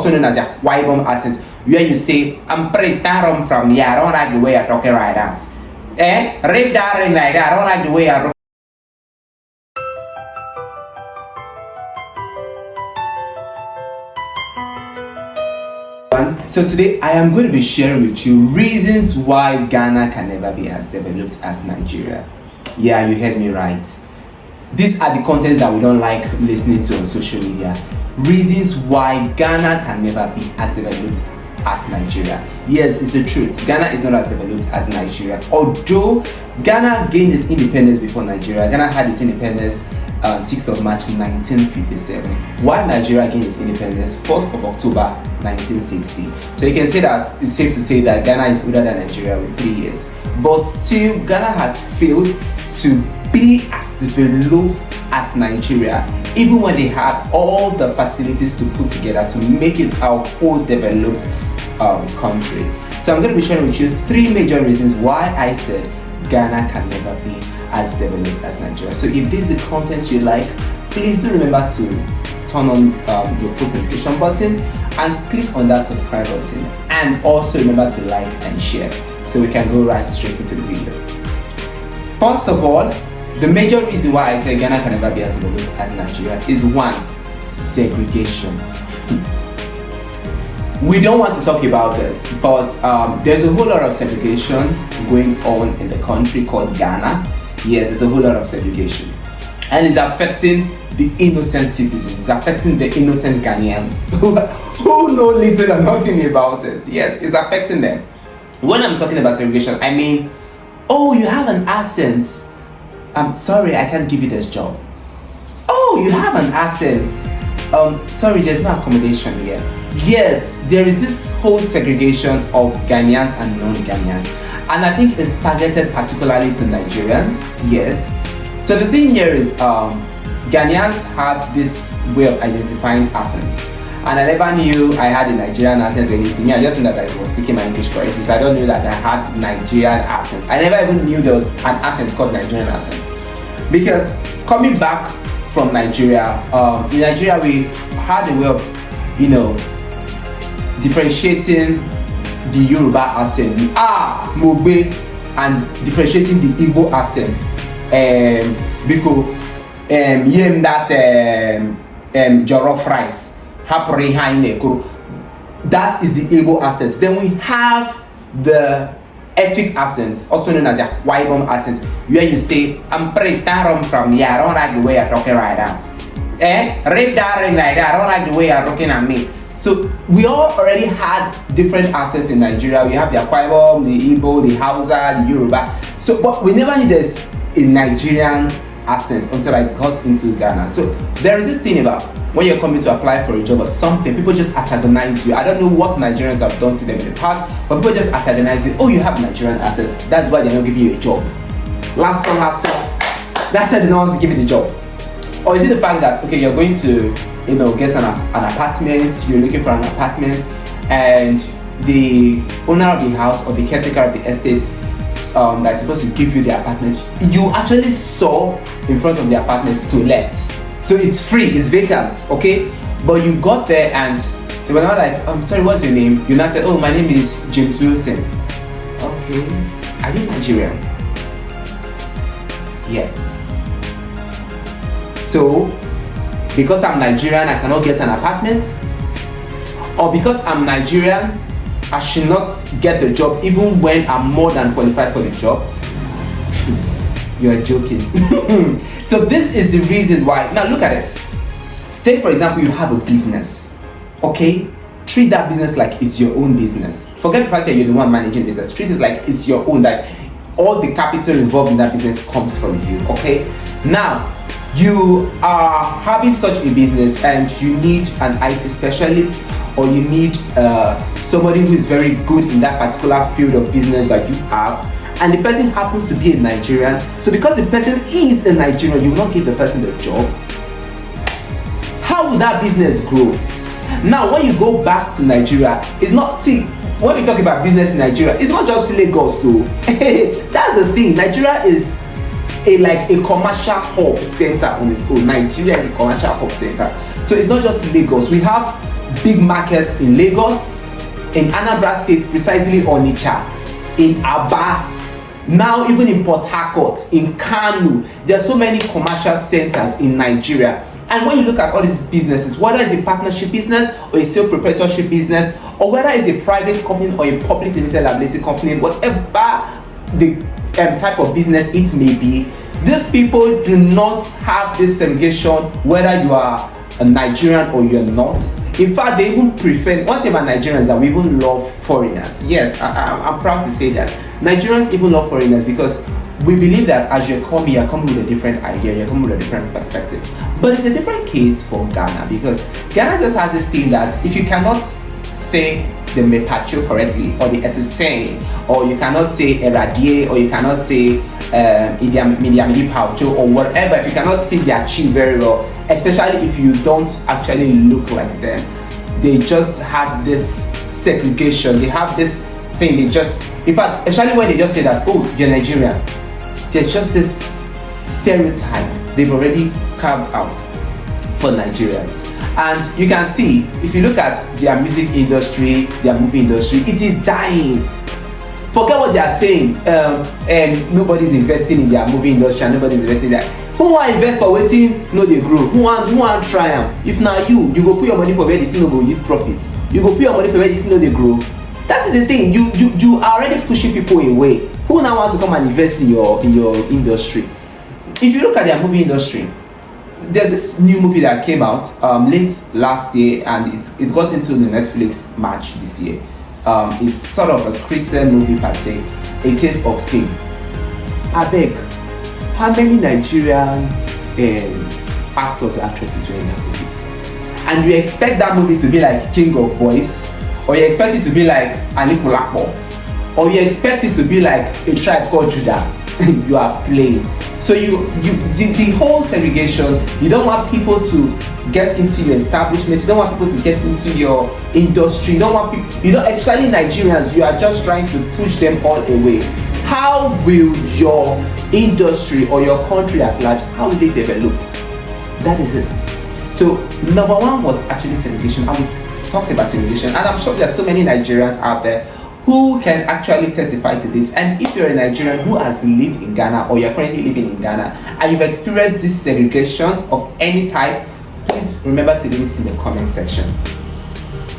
also known as a Waibom accent, where you say, I'm pretty starting from here, I don't like the way you're talking like that. Rave that ring like that, I don't like the way you're So today I am going to be sharing with you reasons why Ghana can never be as developed as Nigeria. Yeah, you heard me right. These are the contents that we don't like listening to on social media. Reasons why Ghana can never be as developed as Nigeria. Yes, it's the truth. Ghana is not as developed as Nigeria. Although Ghana gained its independence before Nigeria. Ghana had its independence 6th of March 1957, while Nigeria gained its independence 1st of October 1960. So you can say that it's safe to say that Ghana is older than Nigeria with 3 years. But still, Ghana has failed to be as developed as Nigeria, even when they had all the facilities to put together to make it our whole developed country. So I'm going to be sharing with you 3 major reasons why I said Ghana can never be as developed as Nigeria. So if this is the content you like, please do remember to turn on your post notification button and click on that subscribe button, and also remember to like and share so we can go right straight into the video. First of all, the major reason why I say Ghana can never be as developed as Nigeria is 1, segregation. We don't want to talk about this, but there's a whole lot of segregation going on in the country called Ghana. Yes, there's a whole lot of segregation, and it's affecting the innocent citizens. It's affecting the innocent Ghanaians who know little or nothing about it. Yes, it's affecting them. When I'm talking about segregation, I mean, oh, you have an accent. I'm sorry, I can't give you this job. Oh, you have an accent. Sorry, there's no accommodation here. Yes, there is this whole segregation of Ghanaians and non-Ghanaians, and I think it's targeted particularly to Nigerians. Yes. So the thing here is, Ghanaians have this way of identifying accents, and I never knew I had a Nigerian accent or anything. I just knew that I was speaking my English correctly, so I don't know that I had Nigerian accent. I never even knew there was an accent called Nigerian accent, because coming back from Nigeria, in Nigeria we had a way of, differentiating the Yoruba accent, the Mobe, and differentiating the Igbo accent. Because yem that jollof rice, hapuri haineko. That is the Igbo accent. Then we have the Efik accent, also known as a Waibom accent, where you say, I'm pretty starting from here, I don't like the way you're talking like that. Rave that ring like that, I don't like the way you're looking at me. So we all already had different accents in Nigeria. We have the Waibom, the Igbo, the Hausa, the Yoruba. So, but we never needed a Nigerian accent until I got into Ghana. So there is this thing about when you're coming to apply for a job or something, people just antagonize you. I don't know what Nigerians have done to them in the past, but people just antagonize you. Oh, you have Nigerian accent. That's why they're not giving you a job. Last song. That's why they don't want to give you the job. Or is it the fact that, okay, you're going to, get an apartment, you're looking for an apartment, and the owner of the house or the caretaker of the estate that's supposed to give you the apartment, you actually saw in front of the apartment to let. So it's free, it's vacant, okay? But you got there and they were not like, I'm sorry, what's your name? You now said, oh, my name is James Wilson. Okay, are you Nigerian? Yes. So, because I'm Nigerian, I cannot get an apartment? Or because I'm Nigerian, I should not get the job even when I'm more than qualified for the job? You are joking. So this is the reason why. Now look at it. Take for example, you have a business, okay? Treat that business like it's your own business. Forget the fact that you're the one managing business. Treat it like it's your own, that all the capital involved in that business comes from you, okay? Now, you are having such a business and you need an IT specialist, or you need somebody who is very good in that particular field of business that you have, and the person happens to be a Nigerian. So because the person is a Nigerian, you will not give the person the job. How will that business grow? Now when you go back to Nigeria, it's not, see, when we talk about business in Nigeria, it's not just Lagos. So that's the thing. Nigeria is a commercial hub center on its own. Nigeria is a commercial hub center. So it's not just Lagos. We have big markets in Lagos, in Anambra State, precisely Onitsha, in Aba, now even in Port Harcourt, in Kano. There are so many commercial centers in Nigeria. And when you look at all these businesses, whether it's a partnership business or a sole proprietorship business, or whether it's a private company or a public limited liability company, whatever the type of business it may be, these people do not have this segregation whether you are a Nigerian or you're not. In fact, they even prefer, one thing about Nigerians, that we even love foreigners. Yes, I'm proud to say that. Nigerians even love foreigners because we believe that as you're coming with a different idea, you're coming with a different perspective. But it's a different case for Ghana, because Ghana just has this thing that if you cannot say the Mepacho correctly, or the Etiseng, or you cannot say Eradie, or you cannot say Midiamidi Paucho, or whatever, if you cannot speak their chi very well, especially if you don't actually look like them, they just have this segregation. They have this thing, they just, in fact, especially when they just say that, oh, you're Nigerian, there's just this stereotype they've already carved out for Nigerians. And you can see, if you look at their music industry, their movie industry, it is dying. Forget what they are saying, and nobody's investing in their movie industry and nobody's investing in that. Who want invest for waiting? No, they grow. Who want try them? If now you go put your money for where the thing no go yield profit. You go put your money for where the thing no they grow. That is the thing. You are already pushing people away. Who now wants to come and invest in your industry? If you look at their movie industry, there's this new movie that came out late last year, and it got into the Netflix match this year. It's sort of a Christian movie per se, A Taste of Sin. I beg, how many Nigerian actors and actresses were in that movie? And you expect that movie to be like King of Boys, or you expect it to be like Anikulapo, or you expect it to be like A Tribe Called Judah? You are playing. So the whole segregation, you don't want people to get into your establishment, you don't want people to get into your industry, you don't want people, especially Nigerians, you are just trying to push them all away. How will your industry or your country at large, how will they develop? That is it. So number one was actually segregation, and we talked about segregation, and I'm sure there are so many Nigerians out there who can actually testify to this. And if you're a Nigerian who has lived in Ghana, or you're currently living in Ghana, and you've experienced this segregation of any type, please remember to leave it in the comment section.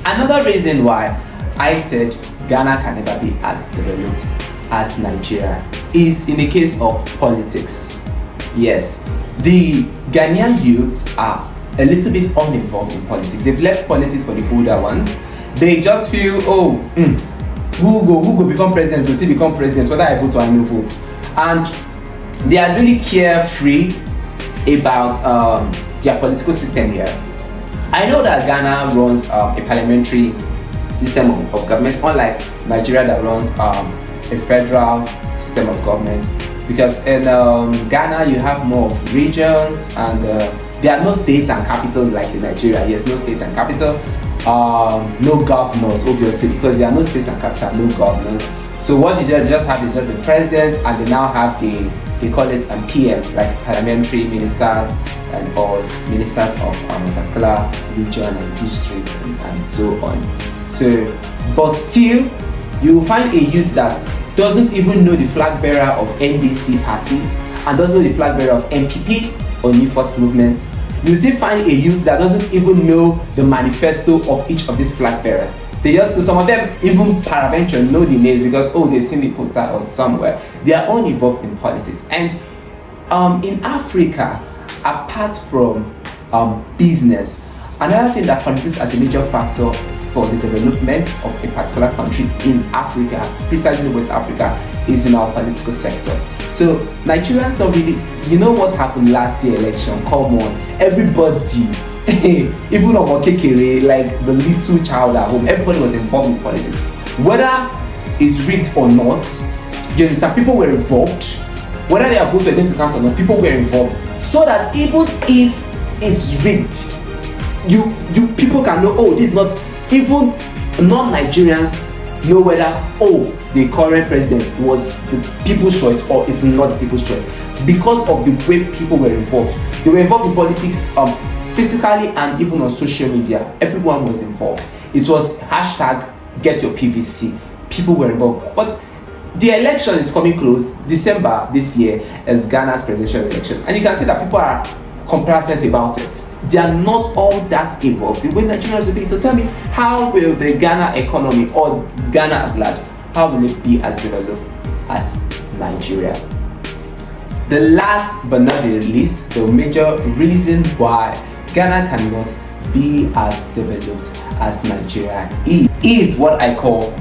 Another reason why I said Ghana can never be as developed as Nigeria is in the case of politics. Yes, the Ghanaian youths are a little bit uninvolved in politics. They've left politics for the older ones. They just feel, who go become president will still become president, whether I vote or I no vote. And they are really carefree about their political system here. I know that Ghana runs a parliamentary system of government, unlike Nigeria that runs a federal system of government, because in Ghana you have more of regions, and there are no states and capitals like in Nigeria. Yes, no states and capital. No governors, obviously, because there are no states and capital, no governors. So what you just have is just a president, and they now have they call it a PM, like parliamentary ministers and all ministers of a particular region and district and so on. So, but still, you will find a youth that doesn't even know the flag bearer of NDC party and doesn't know the flag bearer of MPP or New Force Movement. You still find a youth that doesn't even know the manifesto of each of these flag bearers. They just, some of them even paraventure know the names because they've seen the poster or somewhere. They are all involved in politics. And in Africa, apart from business, another thing that contributes as a major factor for the development of a particular country in Africa, precisely West Africa, is in our political sector. So Nigerians don't really, you know what happened last year election, come on, everybody, even on Kekere, like the little child at home, everybody was involved in politics. Whether it's rigged or not, you understand, people were involved. Whether their votes were going to count or not, people were involved. So that even if it's rigged, you people can know, this is not, even non-Nigerians know whether, the current president was the people's choice or is not the people's choice, because of the way people were involved. They were involved in politics physically and even on social media. Everyone was involved. It was hashtag get your PVC. People were involved. But the election is coming close. December this year is Ghana's presidential election, and you can see that people are complacent about it. They are not all that involved the way Nigerians will be. So tell me, how will the Ghana economy or Ghana at large, how will it be as developed as Nigeria? The last but not the least, the major reason why Ghana cannot be as developed as Nigeria is what I call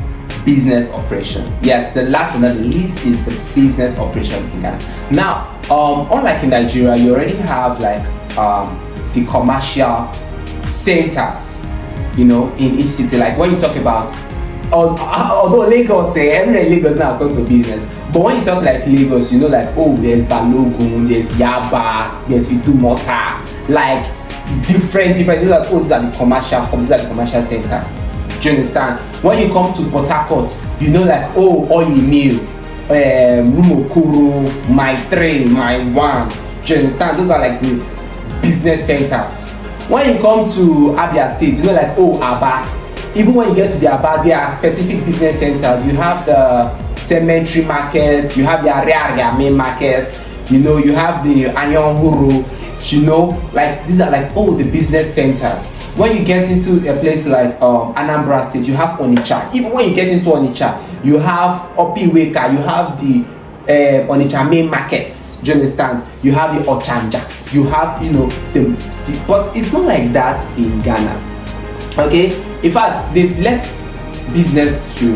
business operation. Yes, the last but not the least is the business operation in Ghana. Now, unlike in Nigeria, you already have like the commercial centers, you know, in each city. Like when you talk about, although Lagos, everywhere in Lagos now is talking to business. But when you talk like Lagos, you know, like, oh, there's Balogun, there's Yaba, there's Idumota, like different. These are the commercial centers. Do you understand? When you come to Port Harcourt, you know, like, oh, Oil Mill, Rumokuru, My Train, My One. Do you understand? Those are like the business centers. When you come to Abia State, you know, like, oh, Aba. Even when you get to the Aba, there are specific business centers. You have the cemetery market, you have the Area main market, you know, you have the Anyon Huru, you know, like these are like, oh, the business centers. When you get into a place like Anambra State, you have Onitsha. Even when you get into Onitsha, you have Opiweka, you have the Onitsha main markets. Do you understand? You have the Ochanja, you have, you know, but it's not like that in Ghana. Okay, in fact, they've let business to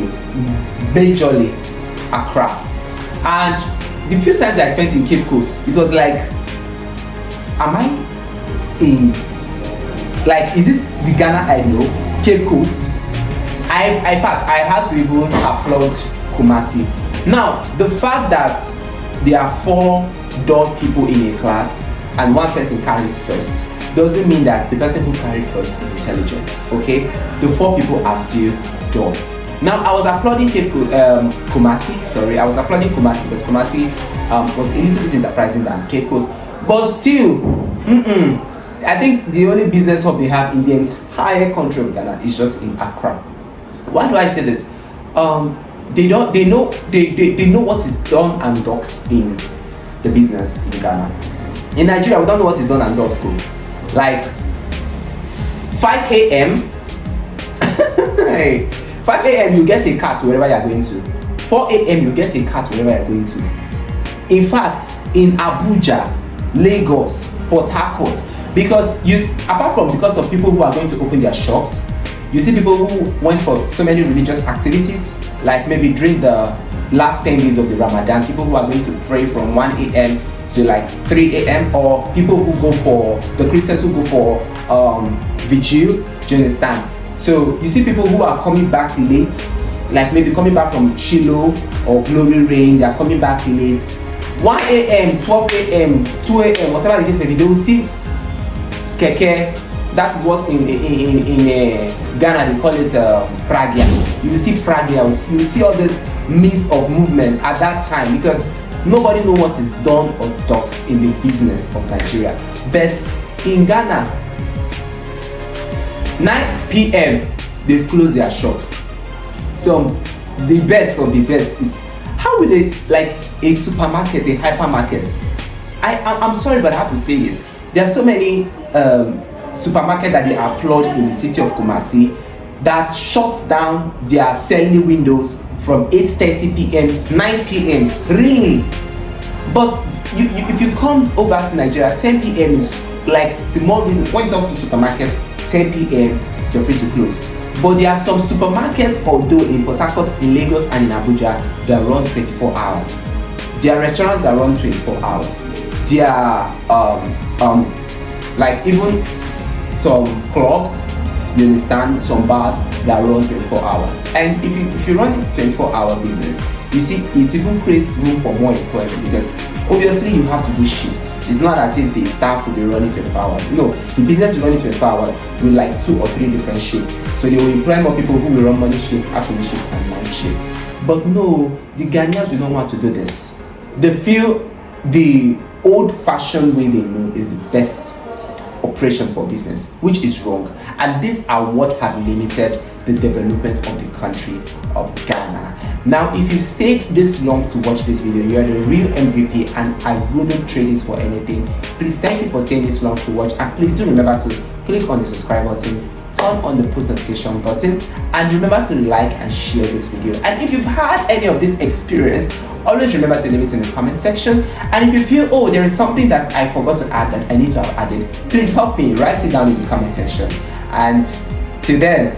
majorly Accra, and the few times I spent in Cape Coast, it was like, am I in, like, is this the Ghana I know? Cape Coast. In fact, I had to even applaud Kumasi. Now, the fact that there are 4 dull people in a class and one person carries first doesn't mean that the person who carried first is intelligent. Okay, the 4 people are still dull. Now, I was applauding Kumasi. Sorry, I was applauding Kumasi because Kumasi was a little bit enterprising than Cape Coast, but still, I think the only business hub they have in the entire country of Ghana is just in Accra. Why do I say this? They know what is done and docs in the business in Ghana. In Nigeria, we don't know what is done and docs. Like 5 a.m. 5 a.m. you get a cat wherever you are going to. 4 a.m. you get a cat wherever you are going to. In fact, in Abuja, Lagos, Port Harcourt, because of people who are going to open their shops, you see people who went for so many religious activities, like maybe during the last 10 days of the Ramadan, people who are going to pray from 1 a.m. to like 3 a.m. or people who go for, the Christians who go for vigil. Do you understand? So you see people who are coming back late, like maybe coming back from Shiloh or Glory Rain, they are coming back late. 1 a.m., 12 a.m., 2 a.m., whatever the case may be, they will see keke. That is what in Ghana they call it pragya. You will see pragya, you will see all this means of movement at that time, because nobody knows what is done or does in the business of Nigeria. But in Ghana, 9 p.m. they've closed their shop. So the best of the best is, how will they, like a supermarket, a hypermarket? I'm sorry, but I have to say it. There are so many supermarkets that they applaud in the city of Kumasi that shuts down their selling windows from 8:30 p.m., 9 p.m. Really? But if you come over to Nigeria, 10 p.m. is like the more reason. When you talk to supermarket, 10 p.m. you're free to close. But there are some supermarkets, although in Port Harcourt, in Lagos, and in Abuja, that run 24 hours. There are restaurants that run 24 hours. There are like even some clubs, you understand, some bars that run 24 hours. And if you run a 24-hour business, you see it even creates room for more employment, because obviously you have to do shifts. It's not as if the staff will be running 24 hours. No, the business is running 24 hours with like 2 or 3 different shifts. So they will employ more people who will run morning shifts, afternoon shifts, and night shifts. But no, the Ghanaians will not want to do this. They feel the old-fashioned way they know is the best operation depression for business, which is wrong. And these are what have limited the development of the country of Ghana. Now, if you stayed this long to watch this video, you are the real MVP, and I wouldn't trade this for anything. Please, thank you for staying this long to watch, and please do remember to click on the subscribe button, turn on the post notification button, and remember to like and share this video. And if you've had any of this experience, always remember to leave it in the comment section. And if you feel, oh, there is something that I forgot to add that I need to have added, please help me, write it down in the comment section. And till then,